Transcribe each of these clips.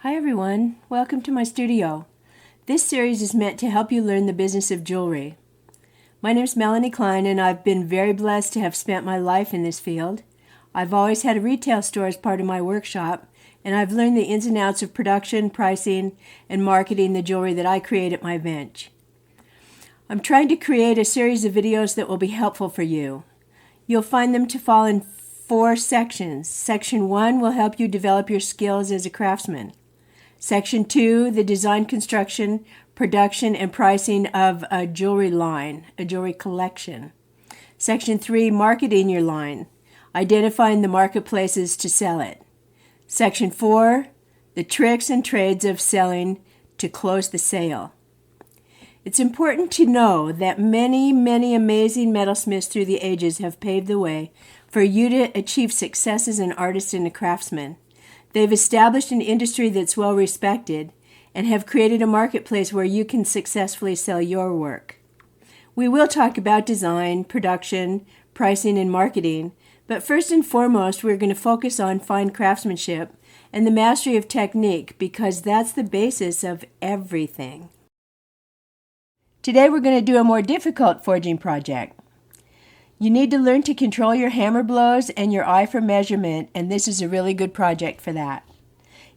Hi everyone, welcome to my studio. This series is meant to help you learn the business of jewelry. My name is Melanie Kline and I've been very blessed to have spent my life in this field. I've always had a retail store as part of my workshop, and I've learned the ins and outs of production, pricing, and marketing the jewelry that I create at my bench. I'm trying to create a series of videos that will be helpful for you. You'll find them to fall in 4 sections. Section 1 will help you develop your skills as a craftsman. Section 2, the design, construction, production, and pricing of a jewelry line, a jewelry collection. Section 3, marketing your line, identifying the marketplaces to sell it. Section 4, the tricks and trades of selling to close the sale. It's important to know that many amazing metalsmiths through the ages have paved the way for you to achieve success as an artist and a craftsman. They've established an industry that's well respected and have created a marketplace where you can successfully sell your work. We will talk about design, production, pricing, and marketing, but first and foremost, we're going to focus on fine craftsmanship and the mastery of technique because that's the basis of everything. Today we're going to do a more difficult forging project. You need to learn to control your hammer blows and your eye for measurement, and this is a really good project for that.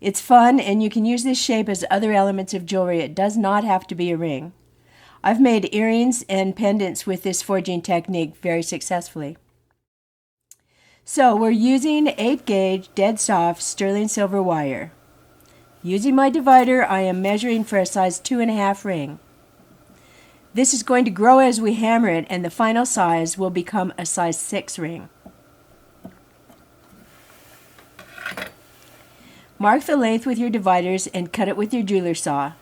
It's fun, and you can use this shape as other elements of jewelry. It does not have to be a ring. I've made earrings and pendants with this forging technique very successfully. So we're using 8-gauge dead soft sterling silver wire. Using my divider, I am measuring for a size 2.5 ring. This is going to grow as we hammer it, and the final size will become a size 6 ring. Mark the length with your dividers and cut it with your jeweler saw.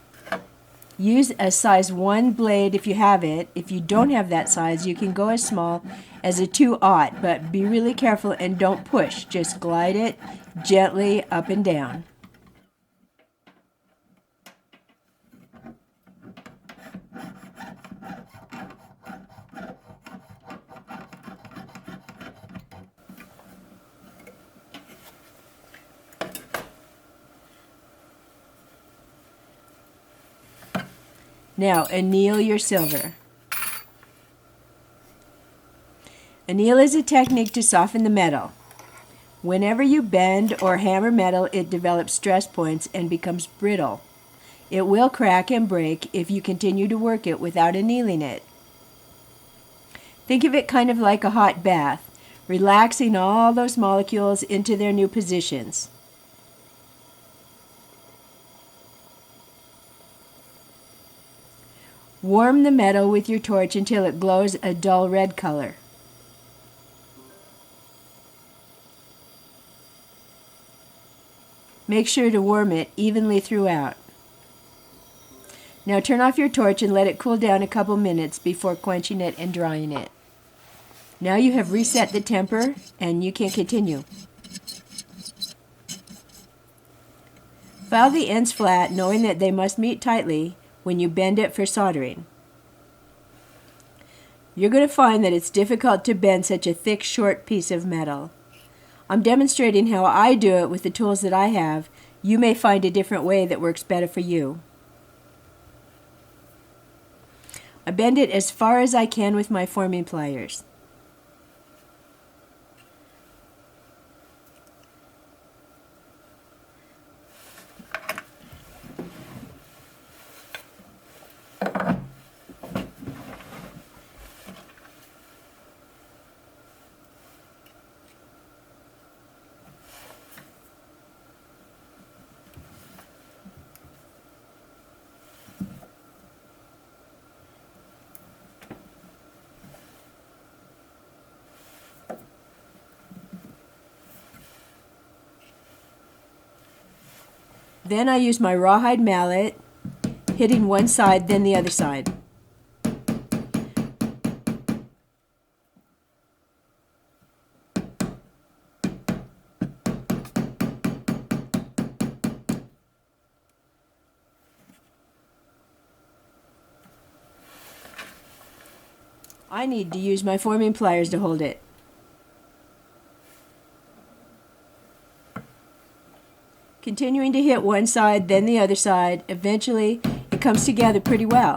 Use a size 1 blade if you have it. If you don't have that size, you can go as small as a 2/0, but be really careful and don't push. Just glide it gently up and down. Now, anneal your silver. Anneal is a technique to soften the metal. Whenever you bend or hammer metal, it develops stress points and becomes brittle. It will crack and break if you continue to work it without annealing it. Think of it kind of like a hot bath, relaxing all those molecules into their new positions. Warm the metal with your torch until it glows a dull red color. Make sure to warm it evenly throughout. Now turn off your torch and let it cool down a couple minutes before quenching it and drying it. Now you have reset the temper and you can continue. File the ends flat, knowing that they must meet tightly when you bend it for soldering. You're going to find that it's difficult to bend such a thick, short piece of metal. I'm demonstrating how I do it with the tools that I have. You may find a different way that works better for you. I bend it as far as I can with my forming pliers. Then I use my rawhide mallet, hitting one side, then the other side. I need to use my forming pliers to hold it. Continuing to hit one side, then the other side, eventually it comes together pretty well.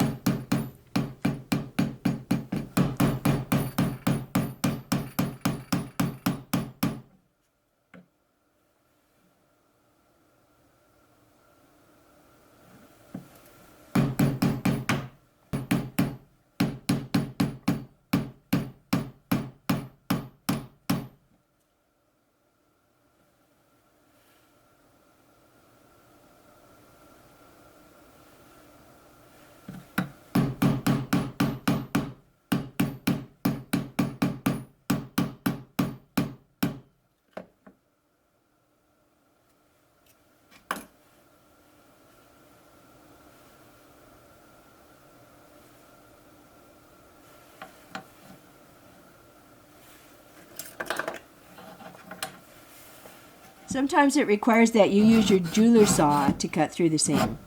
Sometimes it requires that you use your jeweler saw to cut through the seam.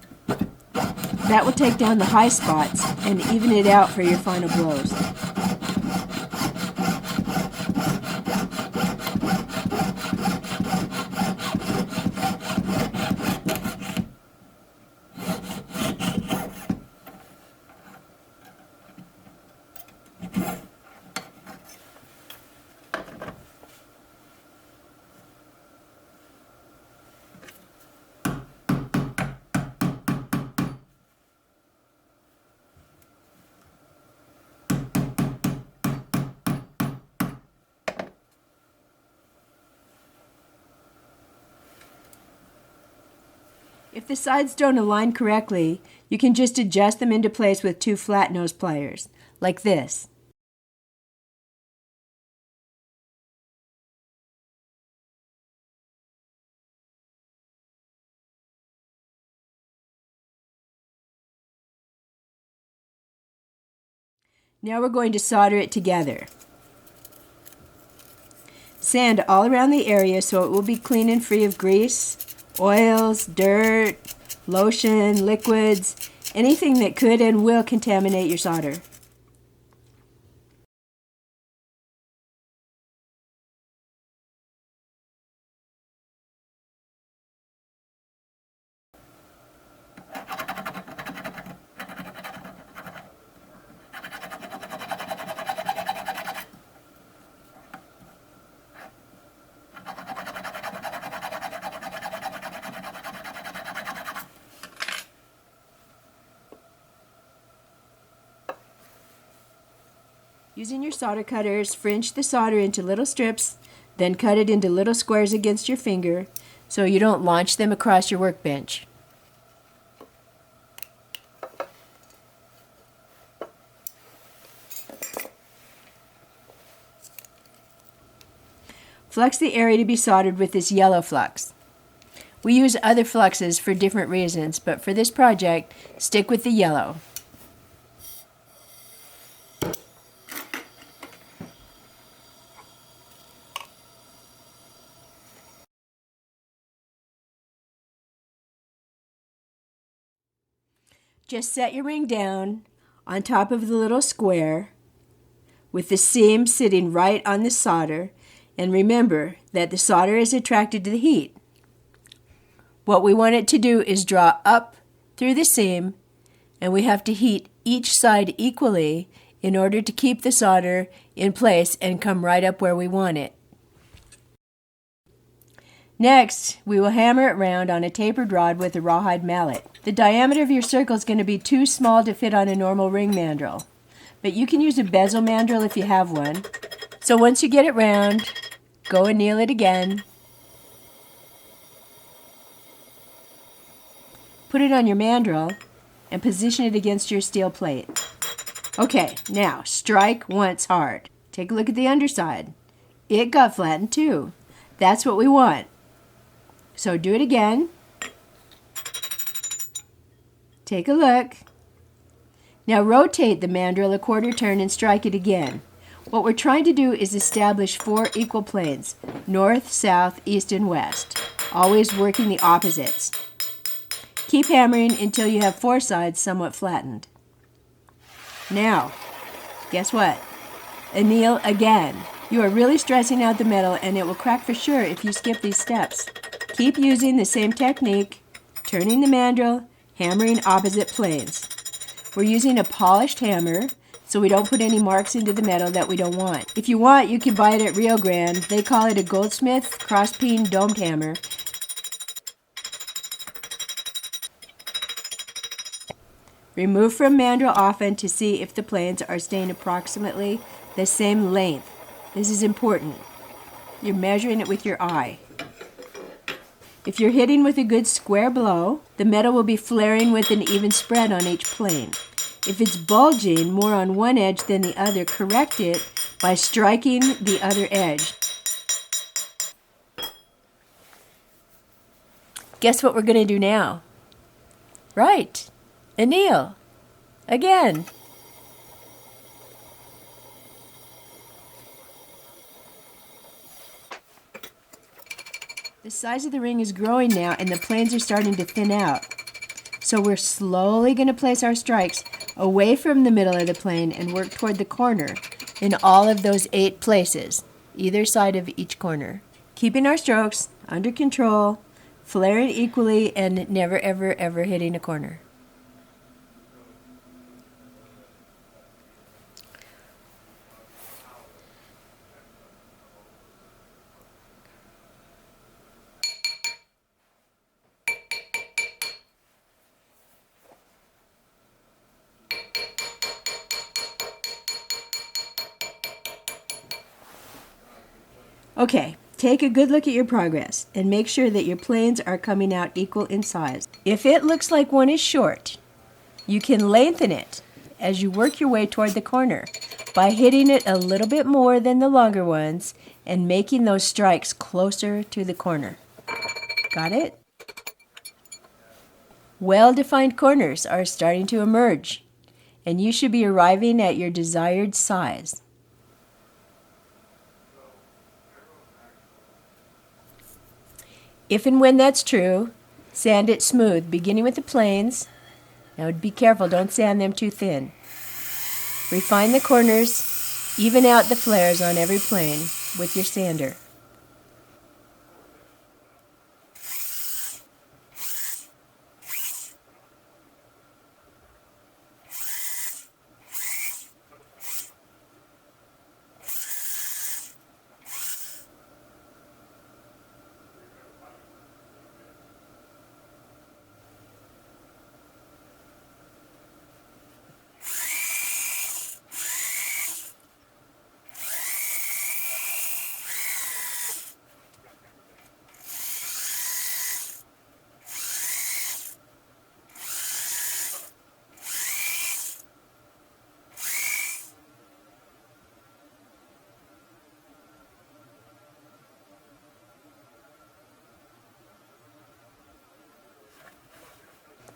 That will take down the high spots and even it out for your final blows. If the sides don't align correctly, you can just adjust them into place with 2 flat nose pliers, like this. Now we're going to solder it together. Sand all around the area so it will be clean and free of grease, oils, dirt, lotion, liquids, anything that could and will contaminate your solder. Using your solder cutters, fringe the solder into little strips, then cut it into little squares against your finger so you don't launch them across your workbench. Flux the area to be soldered with this yellow flux. We use other fluxes for different reasons, but for this project, stick with the yellow. Just set your ring down on top of the little square with the seam sitting right on the solder, and remember that the solder is attracted to the heat. What we want it to do is draw up through the seam, and we have to heat each side equally in order to keep the solder in place and come right up where we want it. Next, we will hammer it round on a tapered rod with a rawhide mallet. The diameter of your circle is going to be too small to fit on a normal ring mandrel, but you can use a bezel mandrel if you have one. So once you get it round, go and anneal it again. Put it on your mandrel and position it against your steel plate. Okay, now strike once hard. Take a look at the underside. It got flattened too. That's what we want. So do it again. Take a look. Now rotate the mandrel a quarter turn and strike it again. What we're trying to do is establish 4 equal planes, north, south, east, and west, always working the opposites. Keep hammering until you have 4 sides somewhat flattened. Now, guess what? Anneal again. You are really stressing out the metal and it will crack for sure if you skip these steps. Keep using the same technique, turning the mandrel, hammering opposite planes. We're using a polished hammer so we don't put any marks into the metal that we don't want. If you want, you can buy it at Rio Grande. They call it a Goldsmith cross-peen domed hammer. Remove from mandrel often to see if the planes are staying approximately the same length. This is important. You're measuring it with your eye. If you're hitting with a good square blow, the metal will be flaring with an even spread on each plane. If it's bulging more on one edge than the other, correct it by striking the other edge. Guess what we're going to do now? Right, anneal. Again. The size of the ring is growing now and the planes are starting to thin out. So we're slowly going to place our strikes away from the middle of the plane and work toward the corner in all of those 8 places, either side of each corner. Keeping our strokes under control, flaring equally, and never ever ever hitting a corner. Okay, take a good look at your progress and make sure that your planes are coming out equal in size. If it looks like one is short, you can lengthen it as you work your way toward the corner by hitting it a little bit more than the longer ones and making those strikes closer to the corner. Got it? Well-defined corners are starting to emerge, and you should be arriving at your desired size. If and when that's true, sand it smooth, beginning with the planes. Now be careful, don't sand them too thin. Refine the corners, even out the flares on every plane with your sander.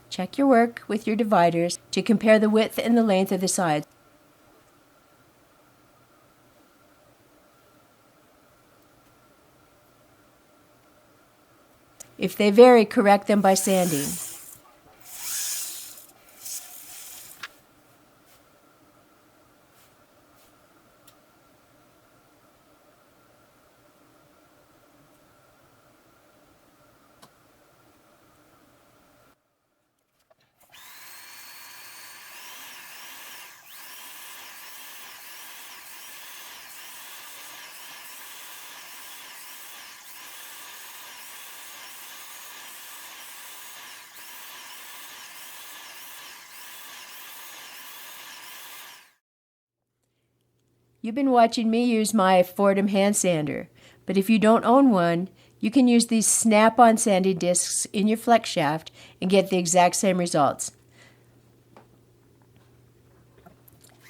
Check your work with your dividers to compare the width and the length of the sides. If they vary, correct them by sanding. You've been watching me use my Fordham hand sander, but if you don't own one, you can use these snap-on sanding discs in your flex shaft and get the exact same results.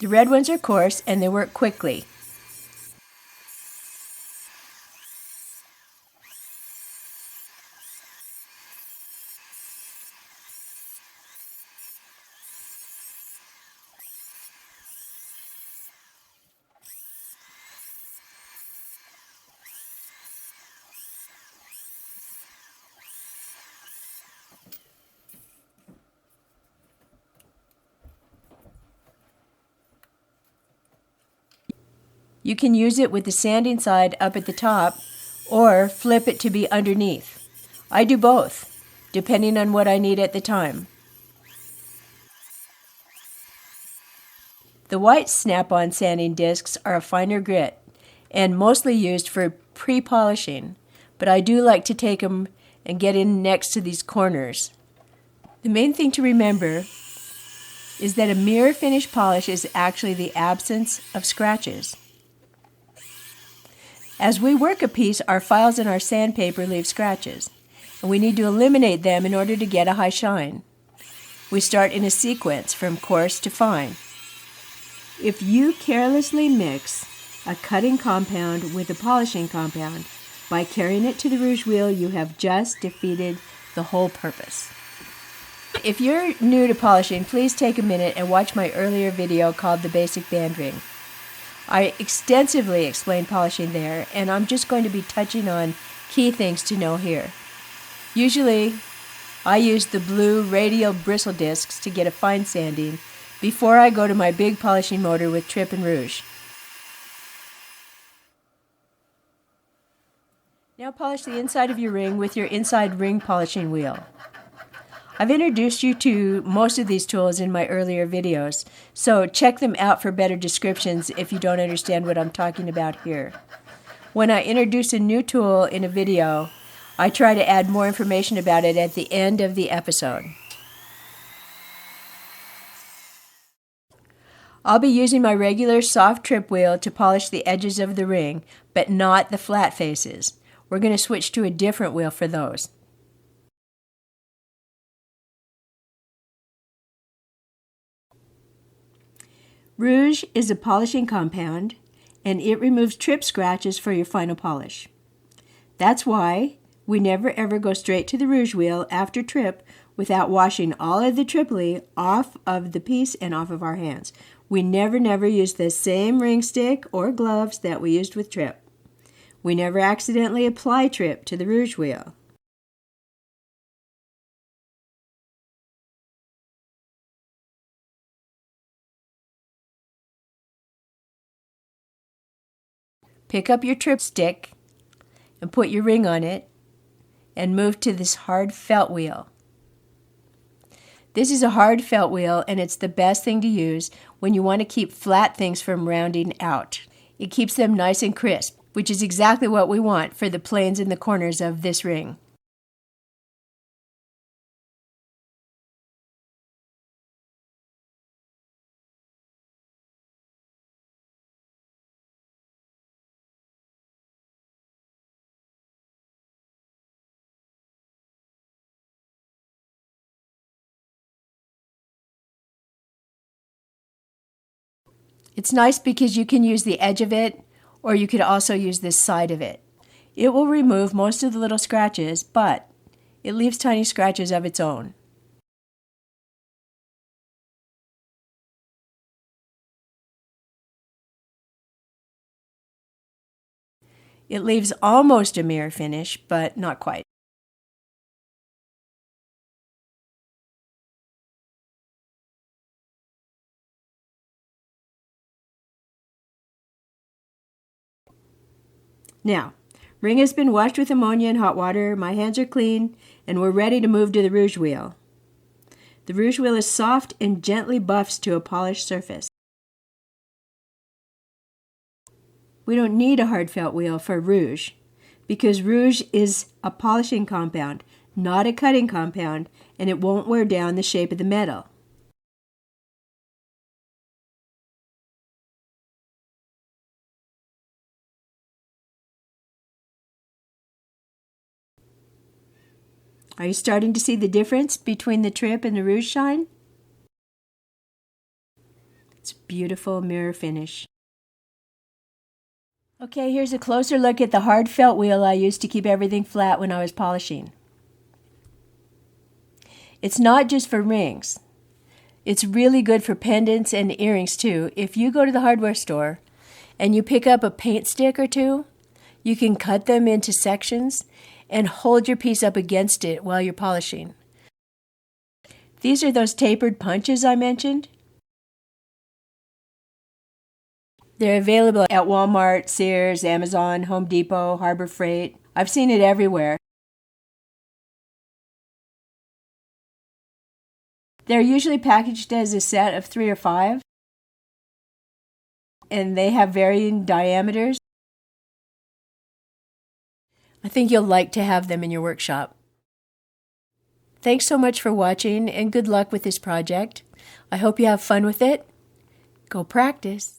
The red ones are coarse and they work quickly. You can use it with the sanding side up at the top or flip it to be underneath. I do both, depending on what I need at the time. The white snap-on sanding discs are a finer grit and mostly used for pre-polishing, but I do like to take them and get in next to these corners. The main thing to remember is that a mirror finish polish is actually the absence of scratches. As we work a piece, our files and our sandpaper leave scratches, and we need to eliminate them in order to get a high shine. We start in a sequence from coarse to fine. If you carelessly mix a cutting compound with a polishing compound, by carrying it to the rouge wheel, you have just defeated the whole purpose. If you're new to polishing, please take a minute and watch my earlier video called The Basic Band Ring. I extensively explain polishing there, and I'm just going to be touching on key things to know here. Usually, I use the blue radial bristle discs to get a fine sanding before I go to my big polishing motor with trip and rouge. Now polish the inside of your ring with your inside ring polishing wheel. I've introduced you to most of these tools in my earlier videos, so check them out for better descriptions if you don't understand what I'm talking about here. When I introduce a new tool in a video, I try to add more information about it at the end of the episode. I'll be using my regular soft trip wheel to polish the edges of the ring, but not the flat faces. We're going to switch to a different wheel for those. Rouge is a polishing compound, and it removes trip scratches for your final polish. That's why we never ever go straight to the rouge wheel after trip without washing all of the tripoli off of the piece and off of our hands. We never use the same ring stick or gloves that we used with trip. We never accidentally apply trip to the rouge wheel. Pick up your trip stick and put your ring on it and move to this hard felt wheel. This is a hard felt wheel, and it's the best thing to use when you want to keep flat things from rounding out. It keeps them nice and crisp, which is exactly what we want for the planes in the corners of this ring. It's nice because you can use the edge of it, or you could also use this side of it. It will remove most of the little scratches, but it leaves tiny scratches of its own. It leaves almost a mirror finish, but not quite. Now, ring has been washed with ammonia and hot water, my hands are clean, and we're ready to move to the rouge wheel. The rouge wheel is soft and gently buffs to a polished surface. We don't need a hard felt wheel for rouge, because rouge is a polishing compound, not a cutting compound, and it won't wear down the shape of the metal. Are you starting to see the difference between the trip and the rouge shine? It's a beautiful mirror finish. Okay, here's a closer look at the hard felt wheel I used to keep everything flat when I was polishing. It's not just for rings. It's really good for pendants and earrings too. If you go to the hardware store and you pick up a paint stick or two, you can cut them into sections and hold your piece up against it while you're polishing. These are those tapered punches I mentioned. They're available at Walmart, Sears, Amazon, Home Depot, Harbor Freight. I've seen it everywhere. They're usually packaged as a set of 3 or 5, and they have varying diameters. I think you'll like to have them in your workshop. Thanks so much for watching, and good luck with this project. I hope you have fun with it. Go practice.